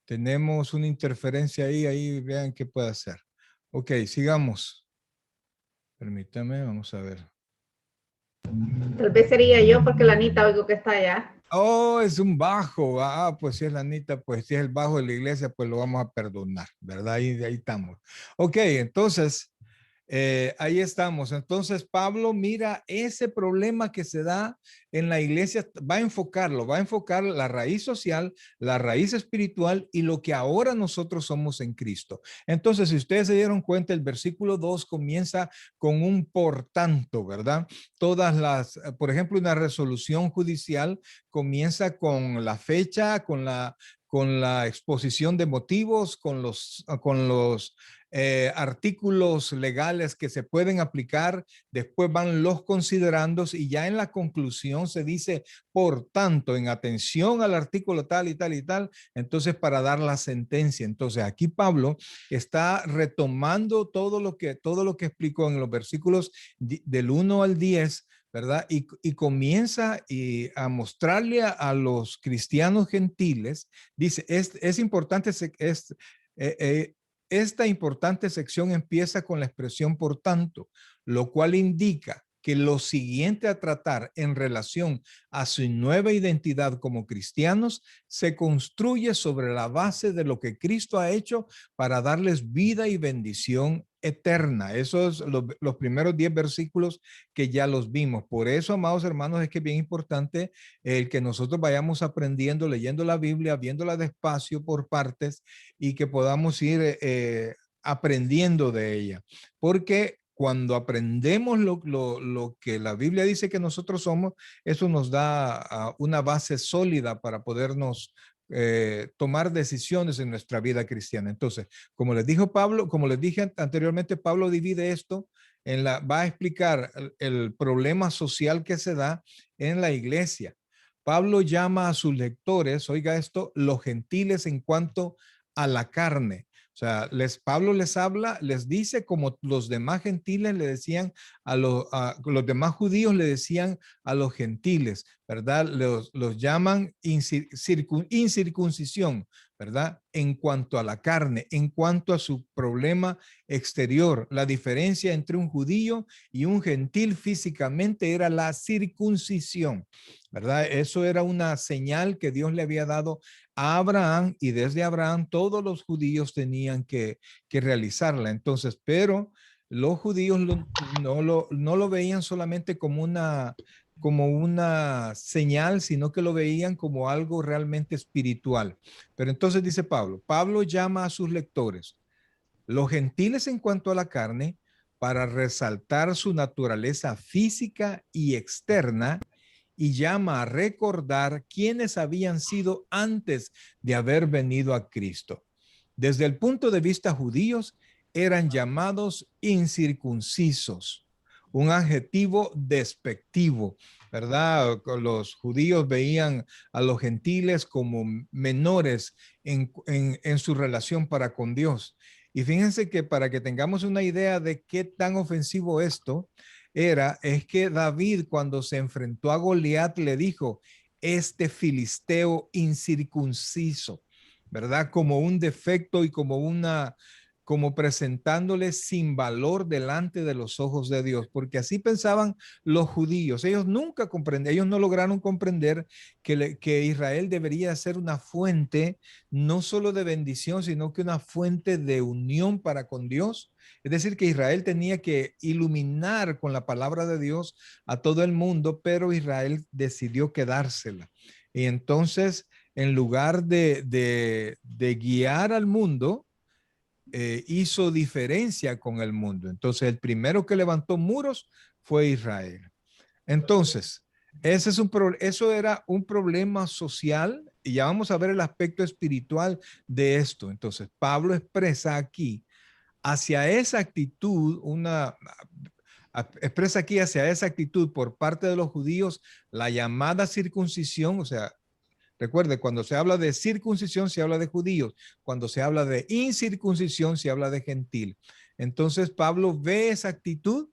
Tenemos una interferencia ahí vean qué puede hacer. Ok, sigamos. Permítame, vamos a ver. Tal vez sería yo porque la Anita oigo que está allá. Oh, es un bajo. Ah, pues si es la Anita, pues si es el bajo de la iglesia, pues lo vamos a perdonar, ¿verdad? Ahí estamos. Ok, entonces, ahí estamos. Entonces, Pablo mira ese problema que se da en la iglesia, va a enfocar la raíz social, la raíz espiritual y lo que ahora nosotros somos en Cristo. Entonces, si ustedes se dieron cuenta, el versículo 2 comienza con un por tanto, ¿verdad? Todas las, por ejemplo, una resolución judicial comienza con la fecha, con la exposición de motivos, con los artículos legales que se pueden aplicar, después van los considerandos y ya en la conclusión se dice, por tanto, en atención al artículo tal y tal y tal, entonces para dar la sentencia. Entonces aquí Pablo está retomando todo lo que explicó en los versículos del 1 al 10, ¿verdad? Y comienza a mostrarle a los cristianos gentiles, dice, es importante, esta importante sección empieza con la expresión por tanto, lo cual indica que lo siguiente a tratar en relación a su nueva identidad como cristianos se construye sobre la base de lo que Cristo ha hecho para darles vida y bendición eterna. Esos son los primeros 10 versículos que ya los vimos. Por eso, amados hermanos, es que es bien importante el que nosotros vayamos aprendiendo, leyendo la Biblia, viéndola despacio por partes y que podamos ir aprendiendo de ella. Porque cuando aprendemos lo que la Biblia dice que nosotros somos, eso nos da una base sólida para podernos tomar decisiones en nuestra vida cristiana. Entonces, como les dijo Pablo, como les dije anteriormente, Pablo divide esto va a explicar el problema social que se da en la iglesia. Pablo llama a sus lectores, oiga esto, los gentiles en cuanto a la carne. O sea, Pablo les habla, les dice como los demás gentiles le decían a los demás judíos le decían a los gentiles, ¿verdad? Los llaman incircuncisión, ¿verdad? En cuanto a la carne, en cuanto a su problema exterior. La diferencia entre un judío y un gentil físicamente era la circuncisión, ¿verdad? Eso era una señal que Dios le había dado a Abraham y desde Abraham todos los judíos tenían que realizarla. Entonces, pero los judíos no lo veían solamente como una señal, sino que lo veían como algo realmente espiritual. Pero entonces dice Pablo llama a sus lectores, los gentiles en cuanto a la carne, para resaltar su naturaleza física y externa, y llama a recordar quiénes habían sido antes de haber venido a Cristo. Desde el punto de vista judíos, eran llamados incircuncisos, un adjetivo despectivo, ¿verdad? Los judíos veían a los gentiles como menores en su relación para con Dios. Y fíjense que para que tengamos una idea de qué tan ofensivo esto es que David cuando se enfrentó a Goliat le dijo, este filisteo incircunciso, ¿verdad? Como un defecto y como presentándole sin valor delante de los ojos de Dios, porque así pensaban los judíos. Ellos nunca comprendieron, ellos no lograron comprender que Israel debería ser una fuente no solo de bendición, sino que una fuente de unión para con Dios. Es decir, que Israel tenía que iluminar con la palabra de Dios a todo el mundo, pero Israel decidió quedársela. Y entonces, en lugar de guiar al mundo, hizo diferencia con el mundo. Entonces, el primero que levantó muros fue Israel. Entonces, eso era un problema social y ya vamos a ver el aspecto espiritual de esto. Entonces, Pablo expresa aquí hacia esa actitud, expresa aquí hacia esa actitud por parte de los judíos la llamada circuncisión, o sea, recuerde, cuando se habla de circuncisión se habla de judíos, cuando se habla de incircuncisión se habla de gentil. Entonces Pablo ve esa actitud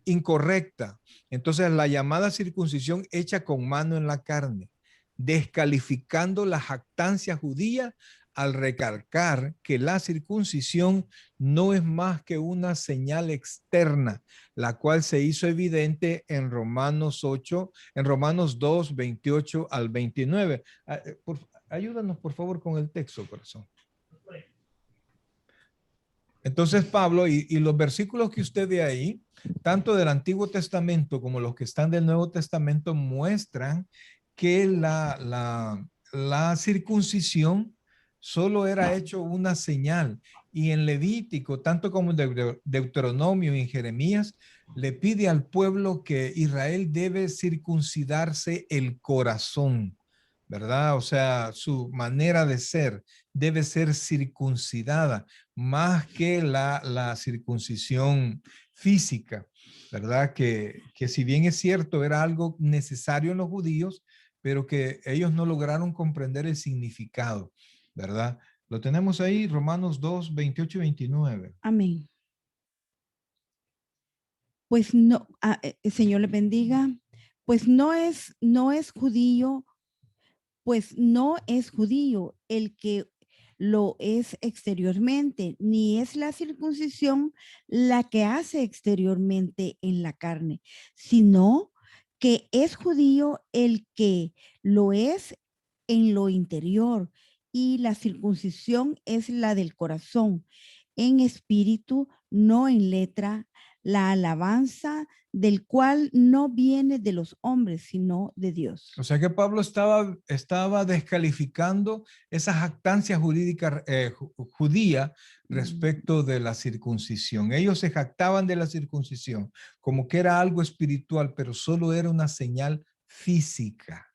incorrecta. Entonces la llamada circuncisión hecha con mano en la carne. descalificando la jactancia judía al recalcar que la circuncisión no es más que una señal externa, la cual se hizo evidente en Romanos 8, en Romanos 2, 28 al 29. Ayúdanos, por favor, con el texto, corazón. Entonces, Pablo, y los versículos que usted ve ahí, tanto del Antiguo Testamento como los que están del Nuevo Testamento, muestran que la circuncisión solo era hecho una señal. Y en Levítico, tanto como en Deuteronomio y en Jeremías, le pide al pueblo que Israel debe circuncidarse el corazón, ¿verdad? O sea, su manera de ser debe ser circuncidada más que la circuncisión física, ¿verdad? Que si bien es cierto, era algo necesario en los judíos, pero que ellos no lograron comprender el significado, ¿verdad? Lo tenemos ahí, Romanos 2, 28 y 29. Amén. Pues no, Señor le bendiga, pues no es judío, pues no es judío el que lo es exteriormente, ni es la circuncisión la que hace exteriormente en la carne, sino que es judío el que lo es en lo interior, y la circuncisión es la del corazón, en espíritu, no en letra, la alabanza del cual no viene de los hombres, sino de Dios. O sea que Pablo estaba descalificando esa jactancia jurídica judía respecto de la circuncisión. Ellos se jactaban de la circuncisión como que era algo espiritual, pero solo era una señal física.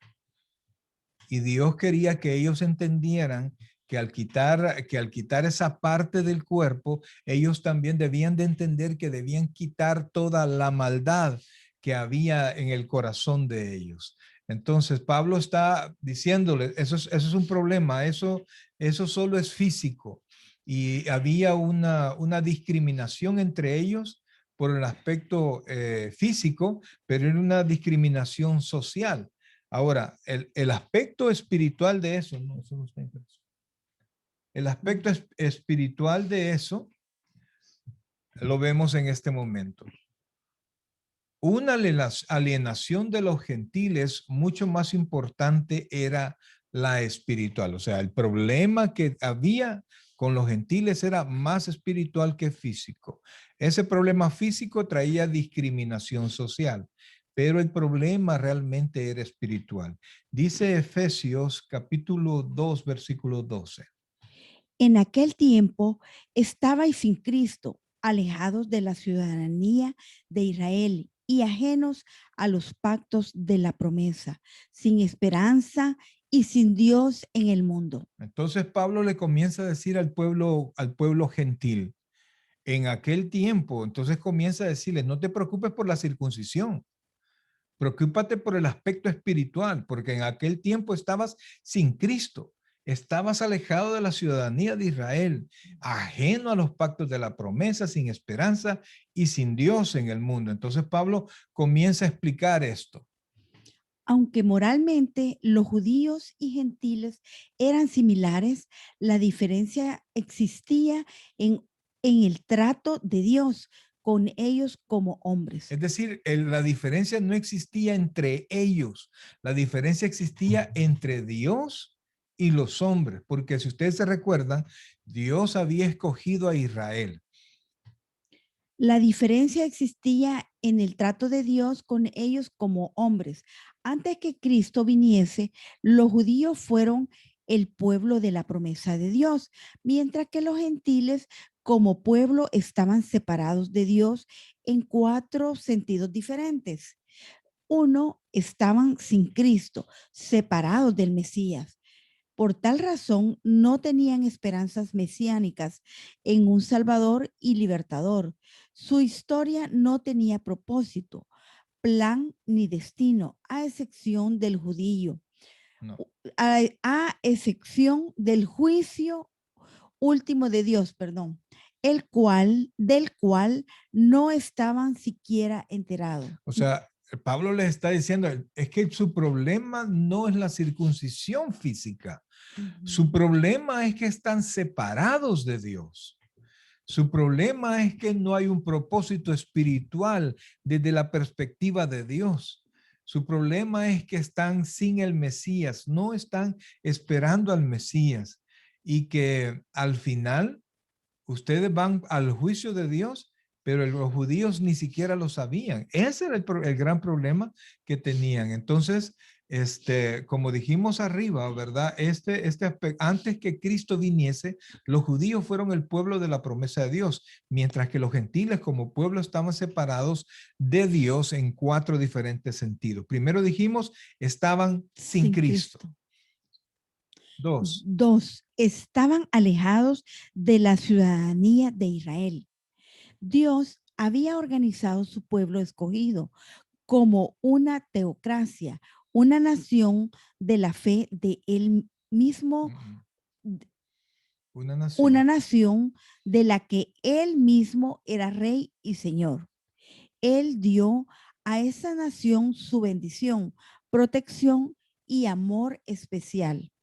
Y Dios quería que ellos entendieran que al quitar esa parte del cuerpo, ellos también debían de entender que debían quitar toda la maldad que había en el corazón de ellos. Entonces Pablo está diciéndole, eso es un problema, eso solo es físico. Y había una discriminación entre ellos por el aspecto físico, pero era una discriminación social. Ahora, el aspecto espiritual de eso, no, eso no está impreso. El aspecto espiritual de eso lo vemos en este momento. Una alienación de los gentiles mucho más importante era la espiritual. O sea, el problema que había con los gentiles era más espiritual que físico. Ese problema físico traía discriminación social, pero el problema realmente era espiritual. Dice Efesios capítulo 2, versículo 12. En aquel tiempo estabais sin Cristo, alejados de la ciudadanía de Israel y ajenos a los pactos de la promesa, sin esperanza y sin Dios en el mundo. Entonces Pablo le comienza a decir al pueblo gentil, en aquel tiempo, entonces comienza a decirle, no te preocupes por la circuncisión, preocúpate por el aspecto espiritual, porque en aquel tiempo estabas sin Cristo, estabas alejado de la ciudadanía de Israel, ajeno a los pactos de la promesa, sin esperanza y sin Dios en el mundo. Entonces Pablo comienza a explicar esto. Aunque moralmente los judíos y gentiles eran similares, la diferencia existía en el trato de Dios con ellos como hombres. Es decir, la diferencia no existía entre ellos, la diferencia existía entre Dios y los hombres, porque si ustedes se recuerdan, Dios había escogido a Israel. La diferencia existía en el trato de Dios con ellos como hombres. Antes que Cristo viniese, los judíos fueron el pueblo de la promesa de Dios, mientras que los gentiles como pueblo estaban separados de Dios en 4 sentidos diferentes. Uno, estaban sin Cristo, separados del Mesías. Por tal razón, no tenían esperanzas mesiánicas en un Salvador y Libertador. Su historia no tenía propósito, plan ni destino, a excepción del judío, No. a excepción del juicio último de Dios, perdón, del cual no estaban siquiera enterados. O sea, Pablo les está diciendo, es que su problema no es la circuncisión física. Su problema es que están separados de Dios. Su problema es que no hay un propósito espiritual desde la perspectiva de Dios. Su problema es que están sin el Mesías, no están esperando al Mesías y que al final ustedes van al juicio de Dios, pero los judíos ni siquiera lo sabían. Ese era el gran problema que tenían. Entonces, como dijimos arriba, ¿verdad? Antes que Cristo viniese, los judíos fueron el pueblo de la promesa de Dios, mientras que los gentiles como pueblo estaban separados de Dios en 4 diferentes sentidos. Primero dijimos, estaban sin Cristo. 2. 2. Estaban alejados de la ciudadanía de Israel. Dios había organizado su pueblo escogido como una teocracia, una nación de la fe de él mismo, una nación de la que él mismo era rey y señor. Él dio a esa nación su bendición, protección y amor especial.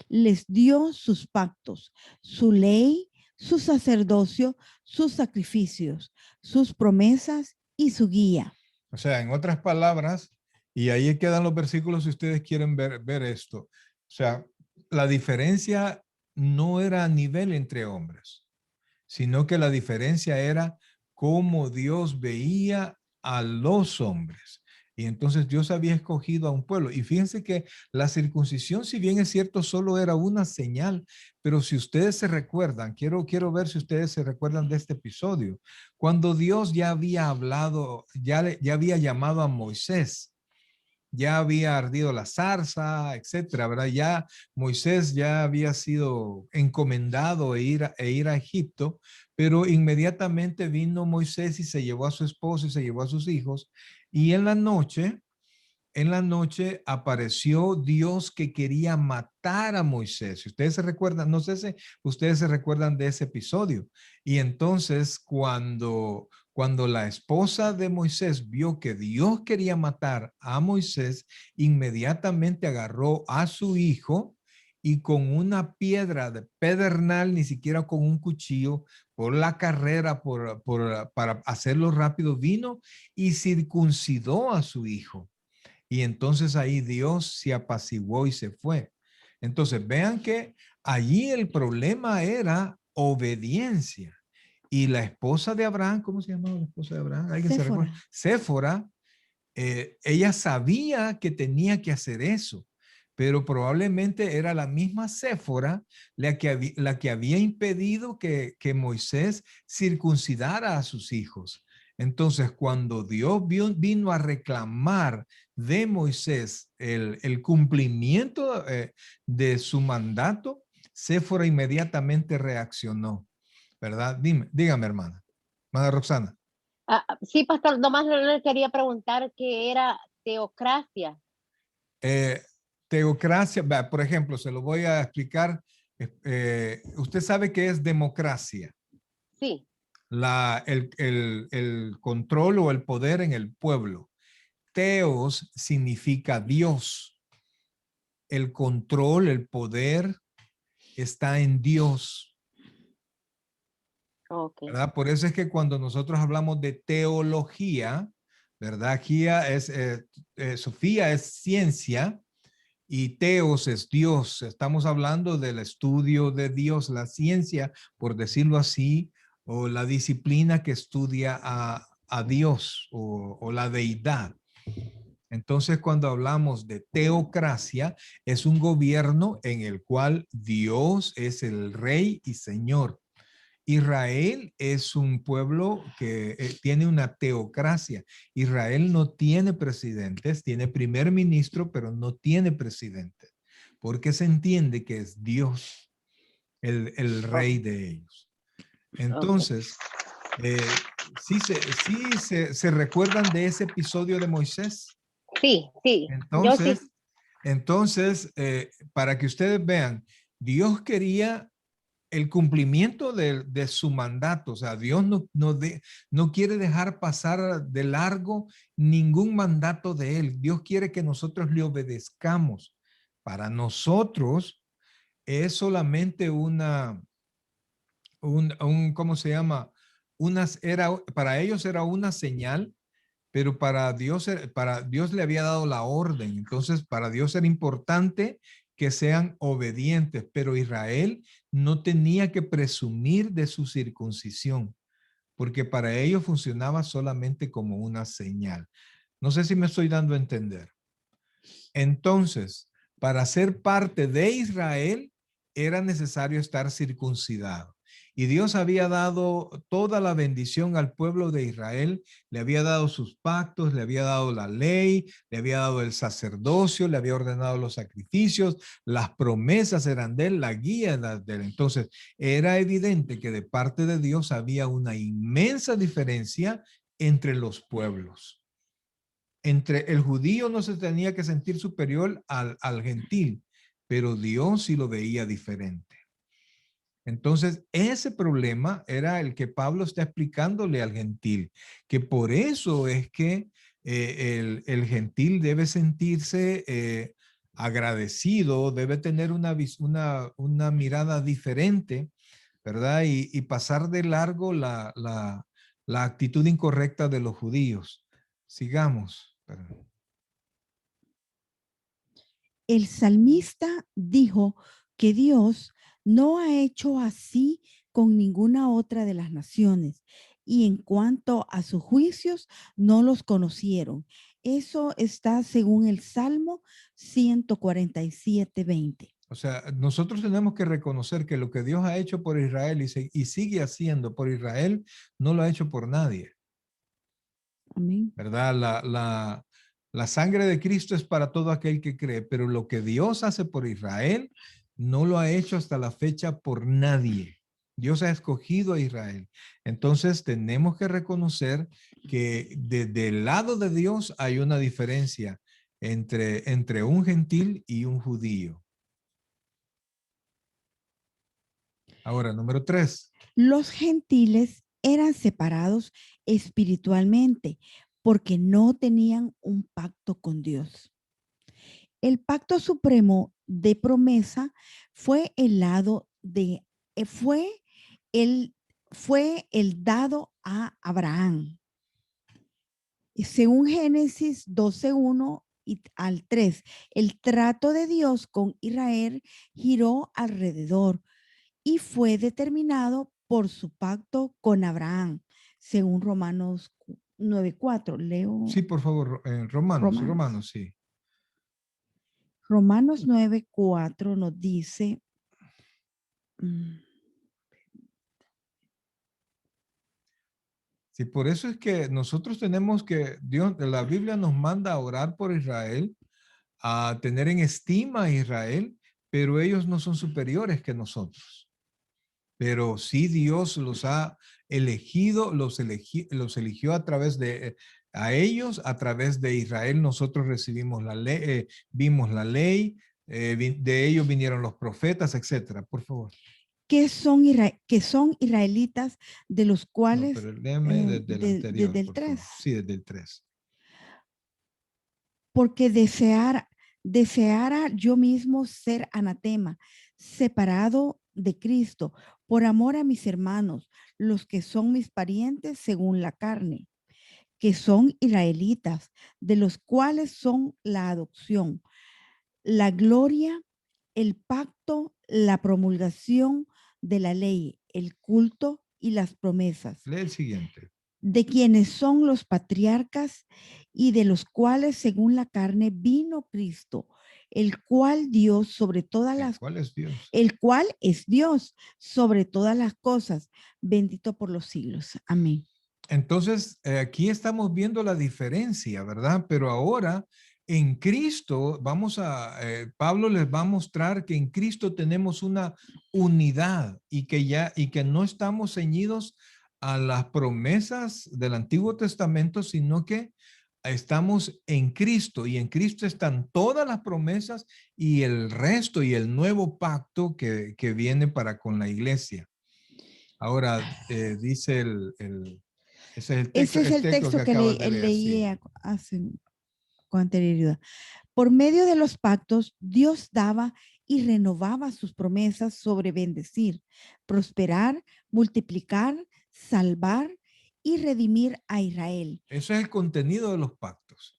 Les dio sus pactos, su ley, su sacerdocio, sus sacrificios, sus promesas y su guía. O sea, en otras palabras, y ahí quedan los versículos si ustedes quieren ver esto. O sea, la diferencia no era a nivel entre hombres, sino que la diferencia era cómo Dios veía a los hombres. Y entonces Dios había escogido a un pueblo. Y fíjense que la circuncisión, si bien es cierto, solo era una señal, pero si ustedes se recuerdan, quiero ver si ustedes se recuerdan de este episodio, cuando Dios ya había hablado, ya había llamado a Moisés, ya había ardido la zarza, etcétera, ¿verdad? Ya Moisés ya había sido encomendado e ir a Egipto, pero inmediatamente vino Moisés y se llevó a su esposo y se llevó a sus hijos. Y en la noche apareció Dios que quería matar a Moisés. Si ustedes se recuerdan, no sé si ustedes se recuerdan de ese episodio. Y entonces cuando la esposa de Moisés vio que Dios quería matar a Moisés, inmediatamente agarró a su hijo y con una piedra de pedernal, ni siquiera con un cuchillo, por la carrera, para hacerlo rápido, vino y circuncidó a su hijo. Y entonces ahí Dios se apaciguó y se fue. Entonces vean que allí el problema era obediencia. Y la esposa de Abraham, ¿cómo se llamaba la esposa de Abraham? ¿Alguien se recuerda? Séfora, ella sabía que tenía que hacer eso, pero probablemente era la misma Séfora la que había impedido que Moisés circuncidara a sus hijos. Entonces, cuando Dios vino a reclamar de Moisés el cumplimiento de su mandato, Séfora inmediatamente reaccionó, ¿verdad? Dígame, hermana Roxana. Sí, pastor, nomás le quería preguntar qué era teocracia. Teocracia, por ejemplo, se lo voy a explicar. Usted sabe qué es democracia. Sí. El control o el poder en el pueblo. Teos significa Dios. El control, el poder está en Dios. Okay. ¿Verdad? Por eso es que cuando nosotros hablamos de teología, ¿verdad? Sofía es ciencia y teos es Dios. Estamos hablando del estudio de Dios, la ciencia, por decirlo así, o la disciplina que estudia a Dios o la deidad. Entonces, cuando hablamos de teocracia, es un gobierno en el cual Dios es el rey y señor. Israel es un pueblo que tiene una teocracia. Israel no tiene presidentes, tiene primer ministro, pero no tiene presidente, porque se entiende que es Dios el rey de ellos. Entonces, ¿sí se recuerdan de ese episodio de Moisés? Sí, sí. Entonces, para que ustedes vean, Dios quería el cumplimiento de su mandato. O sea, Dios no quiere dejar pasar de largo ningún mandato de él. Dios quiere que nosotros le obedezcamos. Para nosotros es solamente ¿cómo se llama? Para ellos era una señal, pero para Dios le había dado la orden. Entonces, para Dios era importante que sean obedientes, pero Israel no tenía que presumir de su circuncisión, porque para ellos funcionaba solamente como una señal. No sé si me estoy dando a entender. Entonces, para ser parte de Israel, era necesario estar circuncidado. Y Dios había dado toda la bendición al pueblo de Israel, le había dado sus pactos, le había dado la ley, le había dado el sacerdocio, le había ordenado los sacrificios, las promesas eran de él, la guía era de él. Entonces, era evidente que de parte de Dios había una inmensa diferencia entre los pueblos. Entre el judío no se tenía que sentir superior al gentil, pero Dios sí lo veía diferente. Entonces, ese problema era el que Pablo está explicándole al gentil, que por eso es que el gentil debe sentirse agradecido, debe tener una mirada diferente, ¿verdad? Y pasar de largo la actitud incorrecta de los judíos. Sigamos. El salmista dijo que Dios no ha hecho así con ninguna otra de las naciones, y en cuanto a sus juicios, no los conocieron. Eso está según el Salmo 147:20. O sea, nosotros tenemos que reconocer que lo que Dios ha hecho por Israel y sigue haciendo por Israel, no lo ha hecho por nadie. Amén. ¿Verdad? La sangre de Cristo es para todo aquel que cree, pero lo que Dios hace por Israel no lo ha hecho hasta la fecha por nadie. Dios ha escogido a Israel. Entonces tenemos que reconocer que desde el lado de Dios hay una diferencia entre un gentil y un judío. Ahora, número 3. Los gentiles eran separados espiritualmente porque no tenían un pacto con Dios. El pacto supremo de promesa fue el lado de fue el dado a Abraham. Según Génesis 12:1 al 3, el trato de Dios con Israel giró alrededor y fue determinado por su pacto con Abraham, según Romanos 9:4. Leo. Sí, por favor, Romanos, sí. Romanos 9:4 nos dice, sí, por eso es que nosotros tenemos que, la Biblia nos manda a orar por Israel, a tener en estima a Israel, pero ellos no son superiores que nosotros. Pero sí Dios los ha elegido, los eligió a través de, a ellos, a través de Israel nosotros recibimos la ley, vimos la ley, de ellos vinieron los profetas, etcétera. Por favor. que son israelitas, de los No, cuales pero léeme desde el anterior, desde el por favor. 3. Sí, desde el 3. Porque deseara yo mismo ser anatema, separado de Cristo, por amor a mis hermanos, los que son mis parientes según la carne, que son israelitas, de los cuales son la adopción, la gloria, el pacto, la promulgación de la ley, el culto y las promesas, Lee el siguiente. de quienes son los patriarcas y de los cuales según la carne vino Cristo, el cual Dios sobre todas las ¿Cuál es Dios? el cual es Dios sobre todas las cosas, bendito por los siglos. Amén. Entonces, aquí estamos viendo la diferencia, ¿verdad? Pero ahora en Cristo, Pablo les va a mostrar que en Cristo tenemos una unidad y que no estamos ceñidos a las promesas del Antiguo Testamento, sino que estamos en Cristo y en Cristo están todas las promesas y el resto y el nuevo pacto que viene para con la iglesia. Ahora dice ese es Ese es el el texto que texto que acabas de leer. leí Sí. con anterioridad. Por medio de los pactos, Dios daba y renovaba sus promesas sobre bendecir, prosperar, multiplicar, salvar y redimir a Israel. Eso es el contenido de los pactos.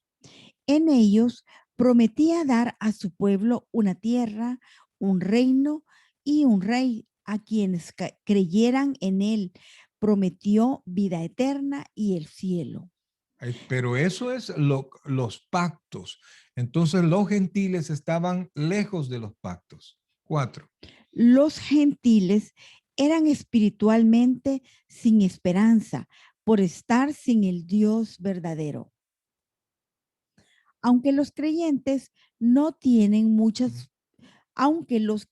En ellos prometía dar a su pueblo una tierra, un reino y un rey a quienes creyeran en él. Prometió vida eterna y el cielo. Pero eso es los pactos. Entonces los gentiles estaban lejos de los pactos. 4. Los gentiles eran espiritualmente sin esperanza por estar sin el Dios verdadero. Aunque los creyentes no tienen muchas, aunque los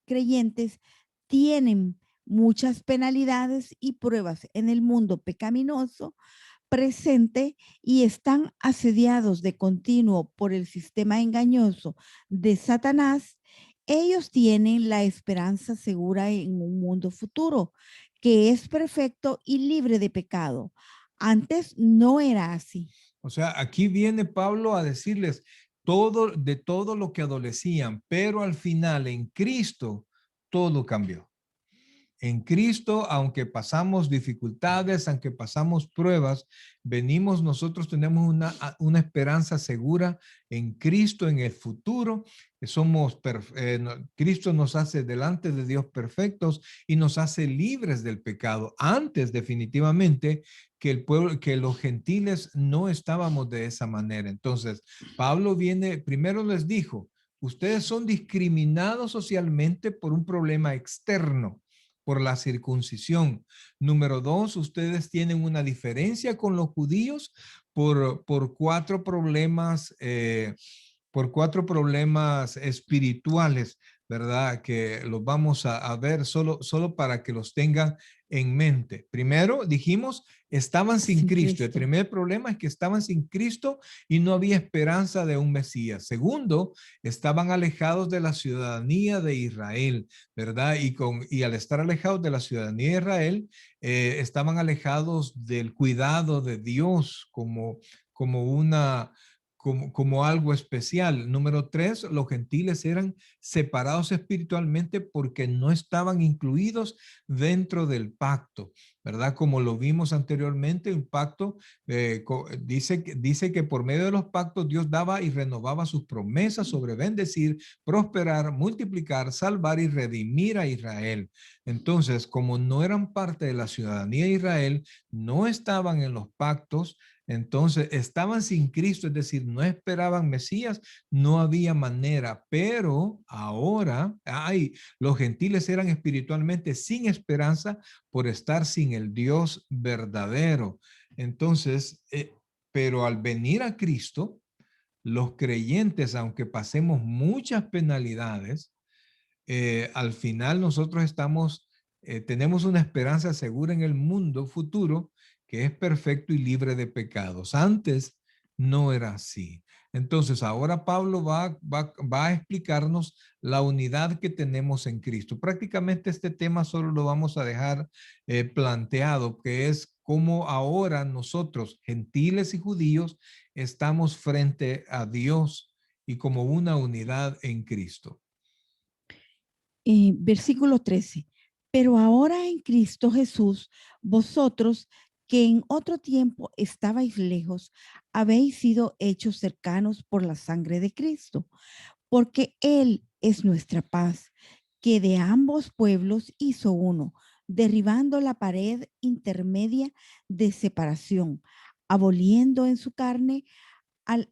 creyentes tienen muchas penalidades y pruebas en el mundo pecaminoso presente y están asediados de continuo por el sistema engañoso de Satanás, ellos tienen la esperanza segura en un mundo futuro que es perfecto y libre de pecado. Antes no era así. O sea, aquí viene Pablo a decirles de todo lo que adolecían, pero al final en Cristo todo cambió. En Cristo, aunque pasamos dificultades, aunque pasamos pruebas, nosotros tenemos una esperanza segura en Cristo, en el futuro. Cristo nos hace delante de Dios perfectos y nos hace libres del pecado. Antes, definitivamente, que el pueblo, que los gentiles no estábamos de esa manera. Entonces, Pablo viene, primero les dijo, ustedes son discriminados socialmente por un problema externo, por la circuncisión. Número 2, ustedes tienen una diferencia con los judíos por cuatro problemas espirituales, ¿verdad? Que los vamos a ver solo para que los tengan en mente. Primero, dijimos, estaban sin Cristo. El primer problema es que estaban sin Cristo y no había esperanza de un Mesías. Segundo, estaban alejados de la ciudadanía de Israel, ¿verdad? Y al estar alejados de la ciudadanía de Israel, estaban alejados del cuidado de Dios como una como algo especial. Número 3, los gentiles eran separados espiritualmente porque no estaban incluidos dentro del pacto, ¿verdad? Como lo vimos anteriormente, un pacto dice que por medio de los pactos Dios daba y renovaba sus promesas sobre bendecir, prosperar, multiplicar, salvar y redimir a Israel. Entonces, como no eran parte de la ciudadanía de Israel, no estaban en los pactos, entonces estaban sin Cristo, es decir, no esperaban Mesías, no había manera, pero ahora los gentiles eran espiritualmente sin esperanza por estar sin el Dios verdadero. Entonces, pero al venir a Cristo, los creyentes, aunque pasemos muchas penalidades, al final nosotros tenemos una esperanza segura en el mundo futuro que es perfecto y libre de pecados. Antes no era así. Entonces, ahora Pablo va a explicarnos la unidad que tenemos en Cristo. Prácticamente este tema solo lo vamos a dejar planteado, que es cómo ahora nosotros, gentiles y judíos, estamos frente a Dios y como una unidad en Cristo. Versículo 13. Pero ahora en Cristo Jesús, vosotros que en otro tiempo estabais lejos, habéis sido hechos cercanos por la sangre de Cristo, porque Él es nuestra paz, que de ambos pueblos hizo uno, derribando la pared intermedia de separación, aboliendo en su carne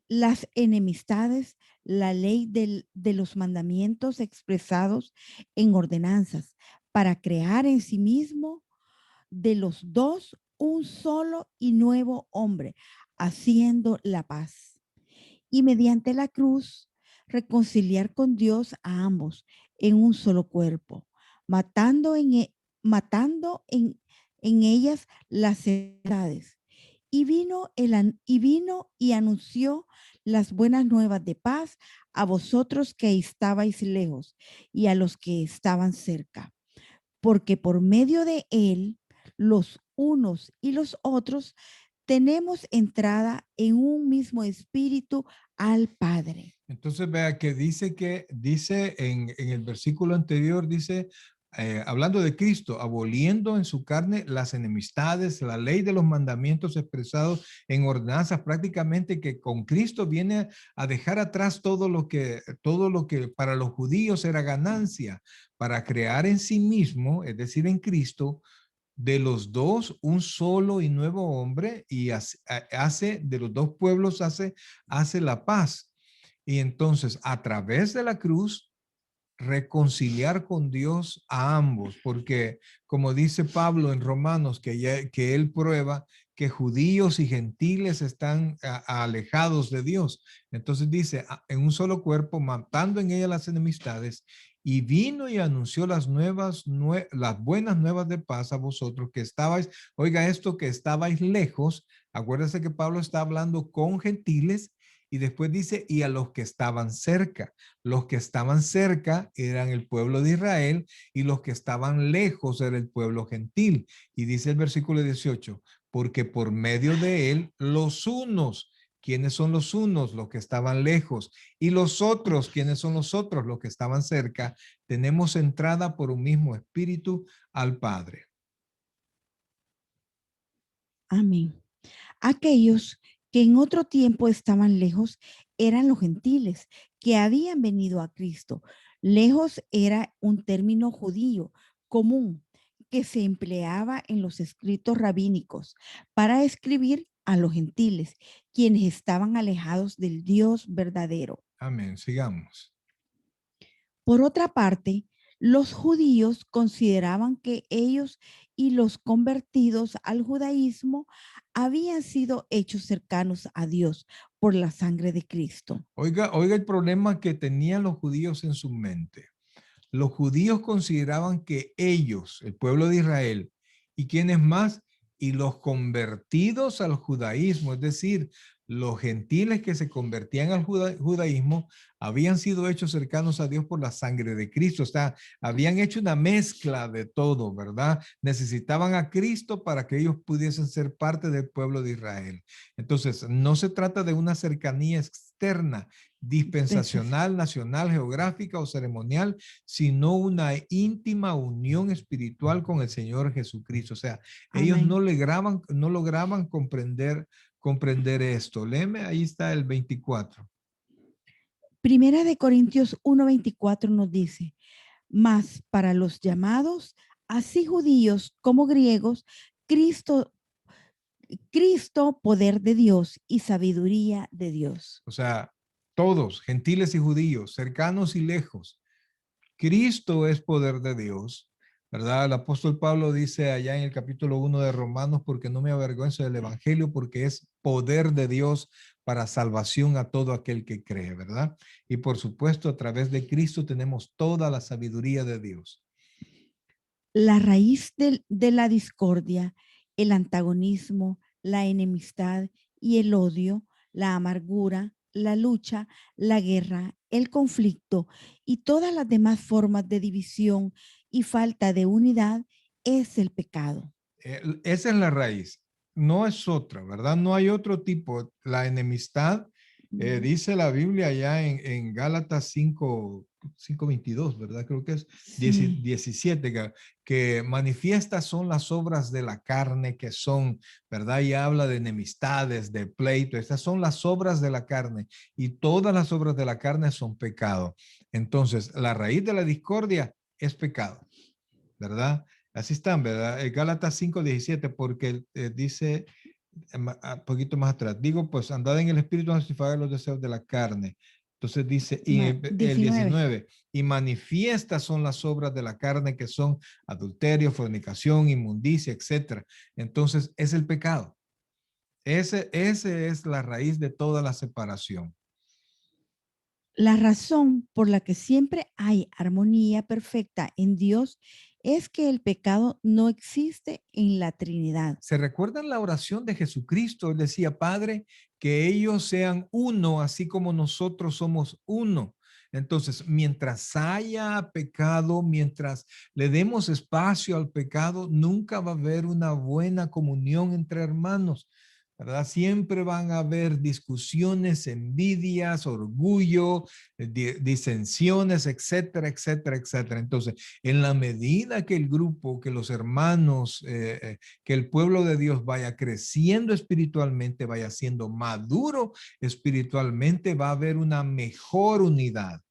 las enemistades, la ley de los mandamientos expresados en ordenanzas, para crear en sí mismo de los dos un solo y nuevo hombre, haciendo la paz. Y mediante la cruz, reconciliar con Dios a ambos en un solo cuerpo, matando en ellas las edades vino y anunció las buenas nuevas de paz a vosotros que estabais lejos y a los que estaban cerca, porque por medio de él, los unos y los otros, tenemos entrada en un mismo espíritu al Padre. Entonces vea que dice en el versículo anterior, dice, hablando de Cristo, aboliendo en su carne las enemistades, la ley de los mandamientos expresados en ordenanzas, prácticamente que con Cristo viene a dejar atrás todo lo que para los judíos era ganancia, para crear en sí mismo, es decir, en Cristo, de los dos un solo y nuevo hombre, y hace de los dos pueblos hace la paz. Y entonces, a través de la cruz, reconciliar con Dios a ambos, porque como dice Pablo en Romanos, que él prueba que judíos y gentiles están alejados de Dios. Entonces dice, en un solo cuerpo, matando en ella las enemistades, y vino y anunció las buenas nuevas de paz a vosotros que estabais, oiga esto, que estabais lejos. Acuérdense que Pablo está hablando con gentiles y después dice, y a los que estaban cerca. Los que estaban cerca eran el pueblo de Israel y los que estaban lejos era el pueblo gentil. Y dice el versículo 18, porque por medio de él los unos, ¿quiénes son los unos? Los que estaban lejos. Y los otros, ¿quiénes son los otros? Los que estaban cerca. Tenemos entrada por un mismo espíritu al Padre. Amén. Aquellos que en otro tiempo estaban lejos eran los gentiles que habían venido a Cristo. Lejos era un término judío común que se empleaba en los escritos rabínicos para escribir a los gentiles, quienes estaban alejados del Dios verdadero. Amén. Sigamos. Por otra parte, los judíos consideraban que ellos y los convertidos al judaísmo habían sido hechos cercanos a Dios por la sangre de Cristo. Oiga el problema que tenían los judíos en su mente. Los judíos consideraban que ellos, el pueblo de Israel, y quienes más, y los convertidos al judaísmo, es decir, los gentiles que se convertían al judaísmo, habían sido hechos cercanos a Dios por la sangre de Cristo. O sea, habían hecho una mezcla de todo, ¿verdad? Necesitaban a Cristo para que ellos pudiesen ser parte del pueblo de Israel. Entonces, no se trata de una cercanía externa, dispensacional, nacional, geográfica o ceremonial, sino una íntima unión espiritual con el Señor Jesucristo. O sea, ellos Amén. no lograban comprender esto. Léeme, ahí está el 24. Primera de Corintios 1:24 nos dice, mas para los llamados, así judíos como griegos, Cristo, poder de Dios y sabiduría de Dios. O sea, todos, gentiles y judíos, cercanos y lejos. Cristo es poder de Dios, ¿verdad? El apóstol Pablo dice allá en el capítulo 1 de Romanos, porque no me avergüenzo del evangelio, porque es poder de Dios para salvación a todo aquel que cree, ¿verdad? Y por supuesto, a través de Cristo tenemos toda la sabiduría de Dios. La raíz de la discordia, el antagonismo, la enemistad y el odio, la amargura, la lucha, la guerra, el conflicto y todas las demás formas de división y falta de unidad es el pecado. Esa es la raíz, no es otra, ¿verdad? No hay otro tipo. La enemistad, dice la Biblia allá en Gálatas 5:22, ¿verdad? Creo que es Sí. 17, que manifiestas son las obras de la carne que son, ¿verdad? Y habla de enemistades, de pleito. Estas son las obras de la carne y todas las obras de la carne son pecado. Entonces, la raíz de la discordia es pecado, ¿verdad? Así están, ¿verdad? Gálatas 5:17, porque dice un poquito más atrás, digo, pues andad en el espíritu, no satisfacer los deseos de la carne. Entonces dice, y el 19, y manifiestas son las obras de la carne que son adulterio, fornicación, inmundicia, etcétera. Entonces es el pecado. Ese es la raíz de toda la separación. La razón por la que siempre hay armonía perfecta en Dios es que el pecado no existe en la Trinidad. ¿Se recuerdan la oración de Jesucristo? Él decía, Padre, que ellos sean uno, así como nosotros somos uno. Entonces, mientras haya pecado, mientras le demos espacio al pecado, nunca va a haber una buena comunión entre hermanos, ¿verdad? Siempre van a haber discusiones, envidias, orgullo, disensiones, etcétera, etcétera, etcétera. Entonces, en la medida que el grupo, que los hermanos, que el pueblo de Dios vaya creciendo espiritualmente, vaya siendo maduro espiritualmente, va a haber una mejor unidad,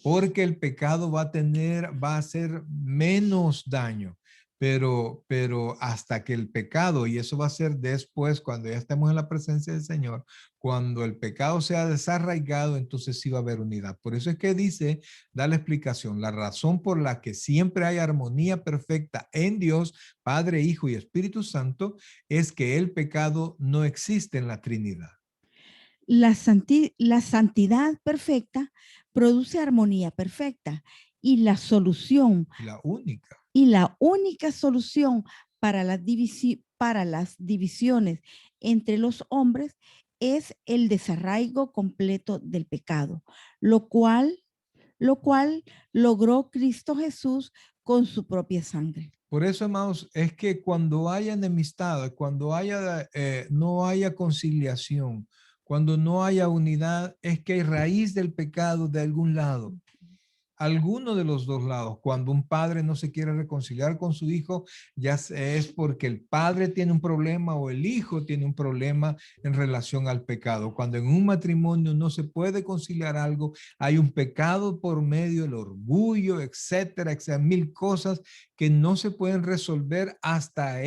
porque el pecado va a hacer menos daño. Pero hasta que el pecado, y eso va a ser después, cuando ya estemos en la presencia del Señor, cuando el pecado sea desarraigado, entonces sí va a haber unidad. Por eso es que dice, da la explicación, la razón por la que siempre hay armonía perfecta en Dios, Padre, Hijo y Espíritu Santo, es que el pecado no existe en la Trinidad. La santidad perfecta produce armonía perfecta y la solución La única. y la única solución para las divisiones entre los hombres es el desarraigo completo del pecado, lo cual logró Cristo Jesús con su propia sangre. Por eso, amados, es que cuando haya enemistad, cuando no haya conciliación, cuando no haya unidad, es que hay raíz del pecado de algún lado. Alguno de los dos lados. Cuando un padre no se quiere reconciliar con su hijo, ya es porque el padre tiene un problema o el hijo tiene un problema en relación al pecado. Cuando en un matrimonio no se puede conciliar algo, hay un pecado por medio del orgullo, etcétera, etcétera, mil cosas que no se pueden resolver hasta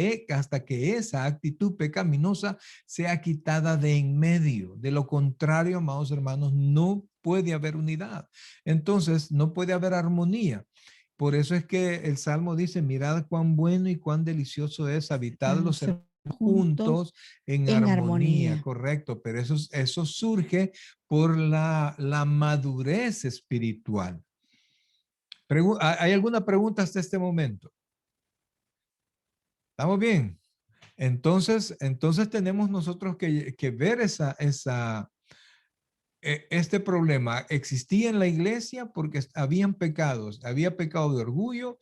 que esa actitud pecaminosa sea quitada de en medio. De lo contrario, amados hermanos, no puede haber unidad. Entonces, no puede haber armonía. Por eso es que el Salmo dice, mirad cuán bueno y cuán delicioso es habitar los juntos en armonía, correcto, pero eso surge por la madurez espiritual. ¿Hay alguna pregunta hasta este momento? ¿Estamos bien? Entonces tenemos nosotros que ver este problema existía en la iglesia porque habían pecados, había pecado de orgullo,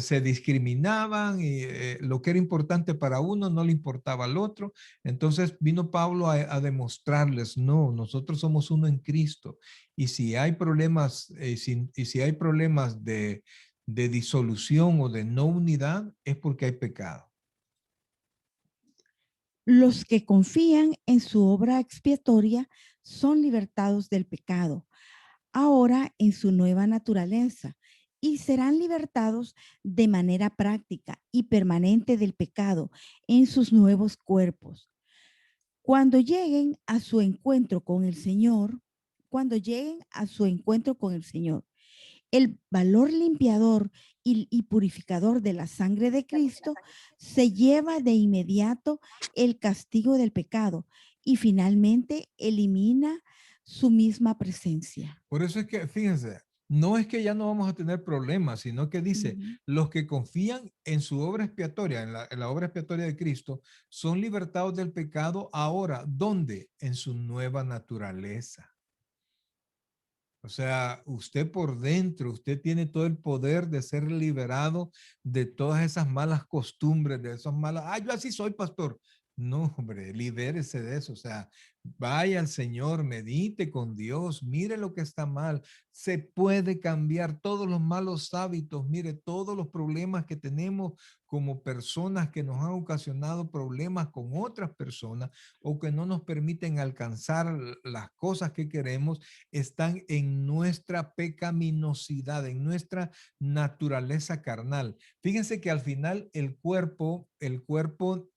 se discriminaban y lo que era importante para uno no le importaba al otro. Entonces vino Pablo a demostrarles, no, nosotros somos uno en Cristo. Y si hay problemas, si hay problemas de disolución o de no unidad, es porque hay pecado. Los que confían en su obra expiatoria son libertados del pecado, ahora en su nueva naturaleza, y serán libertados de manera práctica y permanente del pecado en sus nuevos cuerpos. Cuando lleguen a su encuentro con el Señor, el valor limpiador y purificador de la sangre de Cristo se lleva de inmediato el castigo del pecado y finalmente elimina su misma presencia. Por eso es que, fíjense, no es que ya no vamos a tener problemas, sino que dice, los que confían en su obra expiatoria, en la obra expiatoria de Cristo, son libertados del pecado ahora. ¿Dónde? En su nueva naturaleza. O sea, usted por dentro, usted tiene todo el poder de ser liberado de todas esas malas costumbres, de esas malas, yo así soy, pastor. No, hombre, libérese de eso. O sea, vaya al Señor, medite con Dios, mire lo que está mal. Se puede cambiar todos los malos hábitos. Mire, todos los problemas que tenemos como personas que nos han ocasionado problemas con otras personas o que no nos permiten alcanzar las cosas que queremos, están en nuestra pecaminosidad, en nuestra naturaleza carnal. Fíjense que al final el cuerpo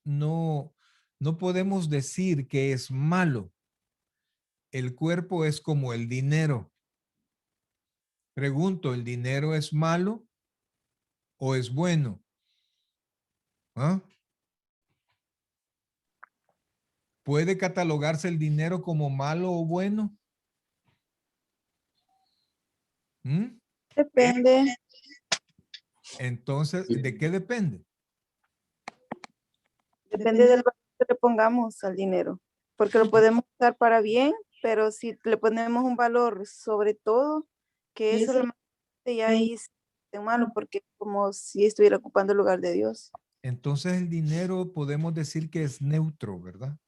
no podemos decir que es malo. El cuerpo es como el dinero. Pregunto, ¿el dinero es malo o es bueno? ¿Ah? ¿Puede catalogarse el dinero como malo o bueno? Depende. Entonces, ¿de qué depende? Depende del valor que le pongamos al dinero, porque lo podemos usar para bien, pero si le ponemos un valor sobre todo, que es solamente ya ahí es malo, porque es como si estuviera ocupando el lugar de Dios. Entonces el dinero podemos decir que es neutro, ¿verdad?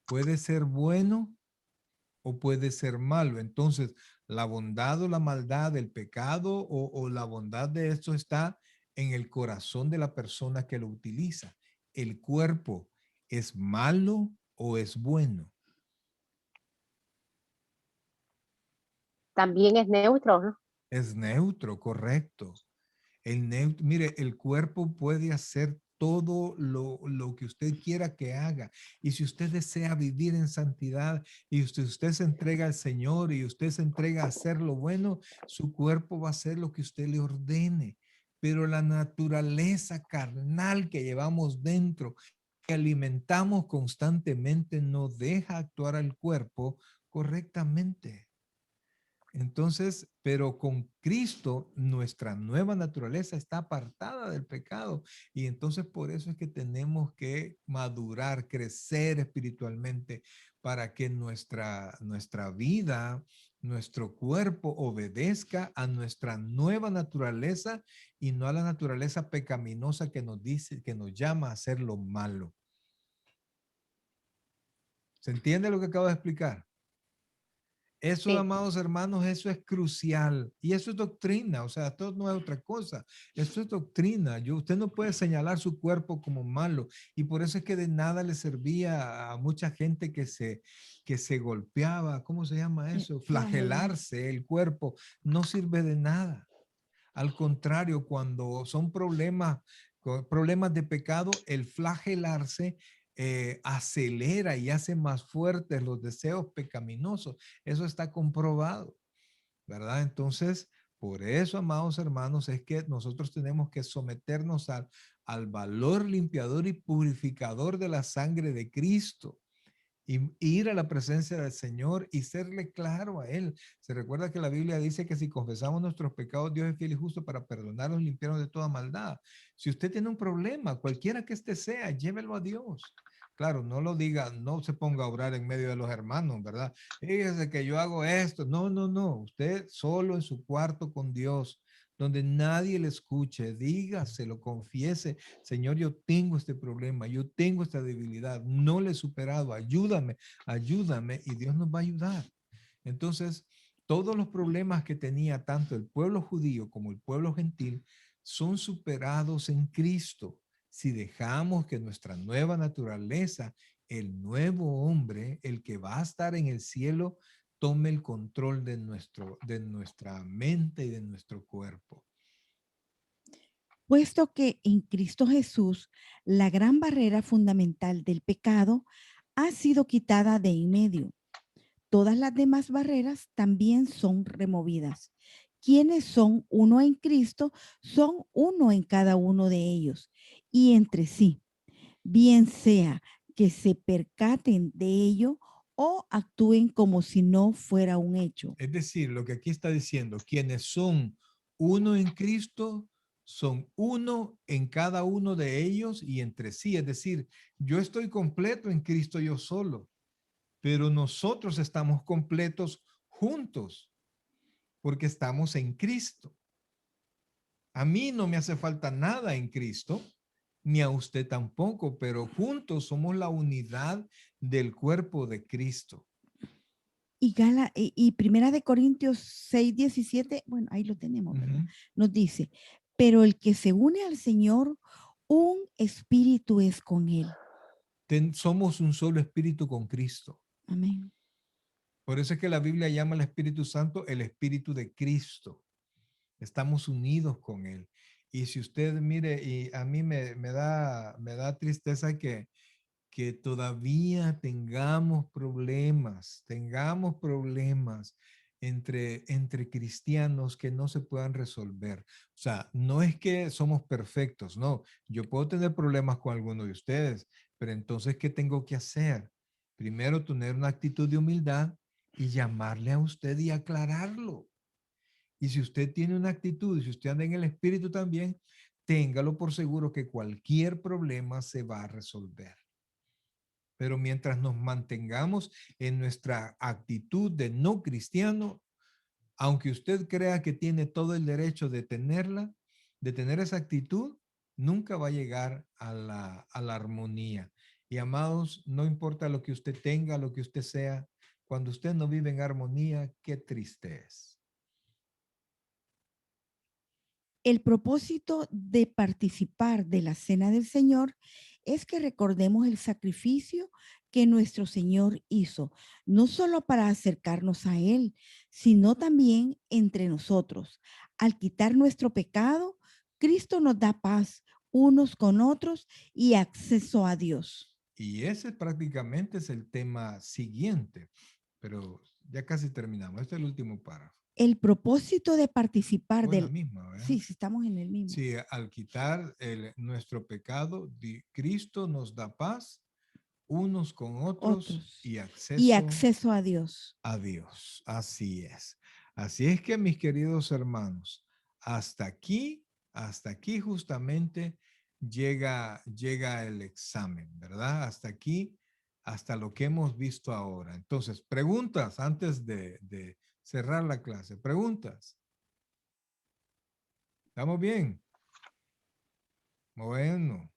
Puede ser bueno o puede ser malo. Entonces, la bondad o la maldad, el pecado o la bondad de esto está en el corazón de la persona que lo utiliza. El cuerpo es malo o es bueno. También es neutro, ¿no? Es neutro, correcto. Mire, el cuerpo puede hacer todo lo que usted quiera que haga. Y si usted desea vivir en santidad y usted se entrega al Señor y usted se entrega a hacer lo bueno, su cuerpo va a hacer lo que usted le ordene. Pero la naturaleza carnal que llevamos dentro, que alimentamos constantemente, no deja actuar al cuerpo correctamente. Entonces, pero con Cristo, nuestra nueva naturaleza está apartada del pecado. Y entonces por eso es que tenemos que madurar, crecer espiritualmente para que nuestra vida, nuestro cuerpo obedezca a nuestra nueva naturaleza y no a la naturaleza pecaminosa que nos dice, que nos llama a hacer lo malo. ¿Se entiende lo que acabo de explicar? Eso, Sí. amados hermanos, eso es crucial y eso es doctrina, o sea, esto no es otra cosa, esto es doctrina. Usted no puede señalar su cuerpo como malo y por eso es que de nada le servía a mucha gente que se golpeaba, ¿cómo se llama eso? Flagelarse el cuerpo, no sirve de nada. Al contrario, cuando son problemas de pecado, el flagelarse acelera y hace más fuertes los deseos pecaminosos. Eso está comprobado, ¿verdad? Entonces, por eso, amados hermanos, es que nosotros tenemos que someternos al valor limpiador y purificador de la sangre de Cristo. Y ir a la presencia del Señor y serle claro a Él. Se recuerda que la Biblia dice que si confesamos nuestros pecados, Dios es fiel y justo para perdonarnos y limpiarnos de toda maldad. Si usted tiene un problema, cualquiera que este sea, llévelo a Dios. Claro, no lo diga, no se ponga a orar en medio de los hermanos, ¿verdad? Fíjese que yo hago esto. No, no, no. Usted solo en su cuarto con Dios, donde nadie le escuche, dígaselo, confiese, Señor, yo tengo este problema, yo tengo esta debilidad, no le he superado, ayúdame, ayúdame, y Dios nos va a ayudar. Entonces, todos los problemas que tenía tanto el pueblo judío como el pueblo gentil son superados en Cristo. Si dejamos que nuestra nueva naturaleza, el nuevo hombre, el que va a estar en el cielo, tome el control de nuestra mente y de nuestro cuerpo. Puesto que en Cristo Jesús la gran barrera fundamental del pecado ha sido quitada de en medio. Todas las demás barreras también son removidas. Quienes son uno en Cristo son uno en cada uno de ellos y entre sí, bien sea que se percaten de ello o actúen como si no fuera un hecho. Es decir, lo que aquí está diciendo, quienes son uno en Cristo, son uno en cada uno de ellos y entre sí. Es decir, yo estoy completo en Cristo yo solo, pero nosotros estamos completos juntos porque estamos en Cristo. A mí no me hace falta nada en Cristo, ni a usted tampoco, pero juntos somos la unidad del cuerpo de Cristo. Y Primera de Corintios 6:17, bueno, ahí lo tenemos, ¿verdad? Nos dice, pero el que se une al Señor, un espíritu es con él. Somos un solo espíritu con Cristo. Amén. Por eso es que la Biblia llama al Espíritu Santo el Espíritu de Cristo. Estamos unidos con Él. Y si usted mire, y a mí me da tristeza que todavía tengamos problemas entre cristianos que no se puedan resolver. O sea, no es que somos perfectos, no. Yo puedo tener problemas con alguno de ustedes, pero entonces, ¿qué tengo que hacer? Primero, tener una actitud de humildad y llamarle a usted y aclararlo. Y si usted tiene una actitud, y si usted anda en el Espíritu también, téngalo por seguro que cualquier problema se va a resolver. Pero mientras nos mantengamos en nuestra actitud de no cristiano, aunque usted crea que tiene todo el derecho de tenerla, de tener esa actitud, nunca va a llegar a la armonía. Y amados, no importa lo que usted tenga, lo que usted sea, cuando usted no vive en armonía, qué triste es. El propósito de participar de la Cena del Señor es que recordemos el sacrificio que nuestro Señor hizo, no solo para acercarnos a Él, sino también entre nosotros. Al quitar nuestro pecado, Cristo nos da paz unos con otros y acceso a Dios. Y ese prácticamente es el tema siguiente, pero ya casi terminamos. Este es el último párrafo. El propósito de participar O en la del... misma, ¿verdad? Sí, sí, estamos en el mismo. Sí, al quitar nuestro pecado, Cristo nos da paz unos con otros y acceso a Dios. a Dios. Así es. Así es que, mis queridos hermanos, hasta aquí justamente llega el examen, ¿verdad? Hasta aquí, hasta lo que hemos visto ahora. Entonces, preguntas antes de cerrar la clase. Preguntas. ¿Estamos bien? Bueno.